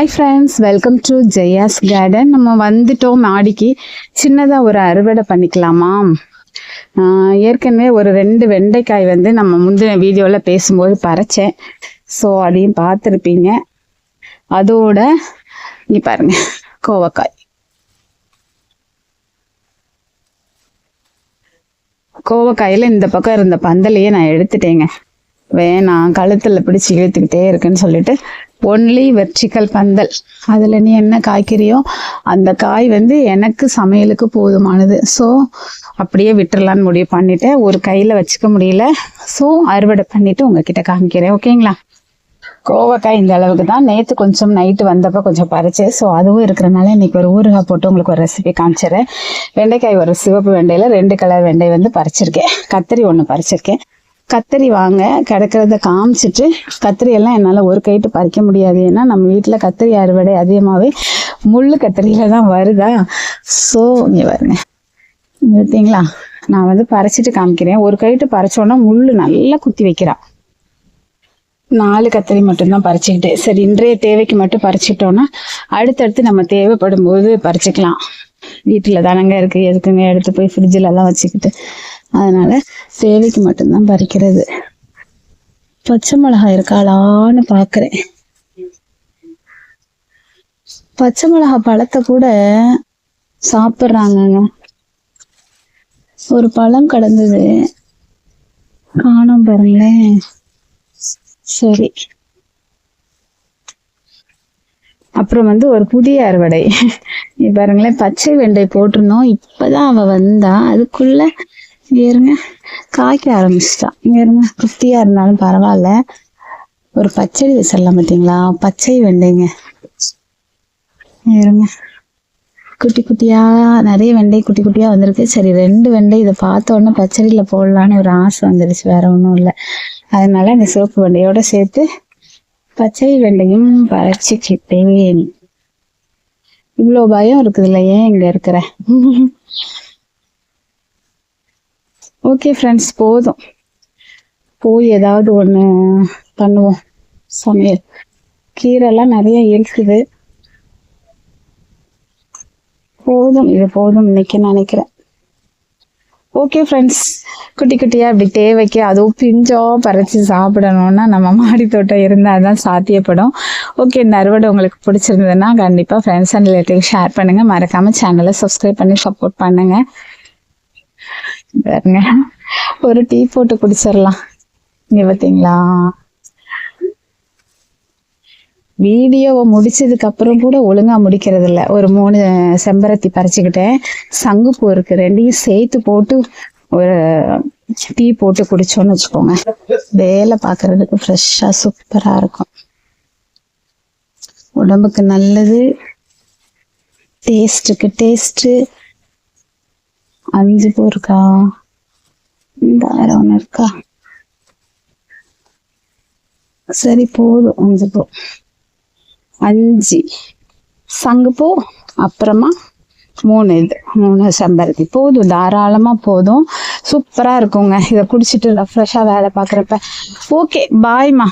Hi friends, welcome to Jaya's garden. நம்ம வந்துட்டோம் மாடிக்கு. சின்னதாக ஒரு அறுவடை பண்ணிக்கலாமா? ஏற்கனவே ஒரு 2 வெண்டைக்காய் வந்து நம்ம முந்தின வீடியோவில் பேசும்போது பறிச்சேன். ஸோ அதையும் பார்த்துருப்பீங்க. அதோட இங்கே பாருங்க, கோவக்காய். கோவக்காயில் இந்த பக்கம் இருந்த பந்தலையே நான் எடுத்துட்டேங்க. வேணாம், கழுத்தில் பிடிச்சி இழுத்துக்கிட்டே இருக்குன்னு சொல்லிட்டு ஒன்லி வெர்டிக்கல் பந்தல். அதில் நீ என்ன காய்கறியோ அந்த காய் வந்து எனக்கு சமையலுக்கு போதுமானது. ஸோ அப்படியே விட்டுறலான்னு முடிவு பண்ணிவிட்டேன். ஒரு கையில் வச்சுக்க முடியல. ஸோ அறுவடை பண்ணிவிட்டு உங்ககிட்ட காமிக்கிறேன், ஓகேங்களா? கோவக்காய் இந்த அளவுக்கு தான். நேற்று கொஞ்சம் நைட்டு வந்தப்போ கொஞ்சம் பறிச்சேன். ஸோ அதுவும் இருக்கிறனால இன்றைக்கி ஒரு ஊறுகாய் போட்டு உங்களுக்கு ஒரு ரெசிபி காமிச்சிடுறேன். வெண்டைக்காய் ஒரு சிவப்பு வெண்டையில் 2 கலர் வெண்டை வந்து பறிச்சிருக்கேன். கத்திரி 1 பறிச்சிருக்கேன். கத்திரி வாங்க கிடக்கிறத காமிச்சிட்டு, கத்திரி எல்லாம் என்னால் ஒரு கைட்டு பறிக்க முடியாது. ஏன்னா நம்ம வீட்டில் கத்திரி அறுவடை அதிகமாகவே முள் கத்திரியில் தான் வருதா. ஸோ இங்கே வருங்க, பார்த்தீங்களா? நான் வந்து பறிச்சிட்டு காமிக்கிறேன். ஒரு கைட்டு பறிச்சோன்னா முள் நல்லா குத்தி வைக்கிறான். 4 கத்திரி மட்டும்தான் பறிச்சுக்கிட்டு, சரி இன்றைய தேவைக்கு மட்டும் பறிச்சிட்டோன்னா அடுத்தடுத்து நம்ம தேவைப்படும் போது பறிச்சுக்கலாம். வீட்டில் தானங்க இருக்குது, எதுக்குங்க எடுத்து போய் ஃப்ரிட்ஜிலலாம் வச்சுக்கிட்டு. அதனால தேவைக்கு மட்டும்தான் பறிக்கிறது. பச்சை மிளகாய் இருக்காளான்னு பார்க்குறேன். பச்சை மிளகாய் பழத்தை கூட சாப்பிட்றாங்கங்க. ஒரு பழம் கடந்தது காணோம் பாருங்களேன். சரி, அப்புறம் வந்து ஒரு புதிய அறுவடை பாருங்களேன். பச்சை வெண்டை போட்டிருந்தோம், இப்பதான் அவ வந்தா. அதுக்குள்ள இருங்க காய்க்க ஆரம்பிச்சிட்டா. இங்க இருங்க, குட்டியா இருந்தாலும் பரவாயில்ல, ஒரு பச்சடி வச்சிடலாம். பார்த்தீங்களா, பச்சை வெண்டைங்க. இருங்க, குட்டி குட்டியா நிறைய வெண்டை குட்டி குட்டியா வந்திருக்கு. சரி 2 வெண்டை இதை பார்த்த உடனே பச்சடியில போடலான்னு ஒரு ஆசை வந்துடுச்சு, வேற ஒன்றும் இல்லை. அதனால இந்த சிவப்பு வெண்டையோட சேர்த்து பச்சை வெண்டையும் பறிச்சுக்கிட்டேன். இவ்வளோ பயம் இருக்குதுல்ல, ஏன் இங்க இருக்கிறேன்? ஓகே ஃப்ரெண்ட்ஸ், போதும். போய் ஏதாவது ஒன்று பண்ணுவோம் சமையல். கீரைலாம் நிறைய இருக்குது. போதும், இது போதும் இன்னைக்கு நினைக்கிறேன். ஓகே ஃப்ரெண்ட்ஸ், குட்டி குட்டியாக இப்படி தேவைக்கு அதுவும் பிஞ்சோ பறித்து சாப்பிடணும்னா நம்ம மாடி தோட்டம் இருந்தால் தான் சாத்தியப்படும். ஓகே, இந்த அறுவடை உங்களுக்கு பிடிச்சிருந்ததுன்னா கண்டிப்பாக ஃப்ரெண்ட்ஸ் அண்ட் ரிலேட்டிவ் ஷேர் பண்ணுங்கள். மறக்காமல் சேனலை சப்ஸ்கிரைப் பண்ணி சப்போர்ட் பண்ணுங்கள். பாருங்க, ஒரு டீ போட்டு குடிச்சிடலாம். இங்கே பார்த்தீங்களா, வீடியோவை முடிச்சதுக்கு அப்புறம் கூட ஒழுங்கா முடிக்கிறது இல்லை. ஒரு 3 செம்பருத்தி பறிச்சுக்கிட்டேன். சங்குப்பூ இருக்கு, 2ஐயும் சேர்த்து போட்டு ஒரு டீ போட்டு குடிச்சோன்னு வச்சுக்கோங்க, வேலை பார்க்கறதுக்கு ஃப்ரெஷ்ஷாக சூப்பராக இருக்கும். உடம்புக்கு நல்லது, டேஸ்ட்டுக்கு டேஸ்ட்டு. 5 பூ இருக்கா, இந்த வேற ஒன்று இருக்கா? சரி போதும், 5 பூ. 5 சங்குப்பூ, அப்புறமா 3 செம்பருத்தி போதும், தாராளமா போதும். சூப்பரா இருக்குங்க. இதை குடிச்சிட்டு ரெஃப்ரெஷ்ஷா வேலை பார்க்குறப்ப. ஓகே, பாய்மா.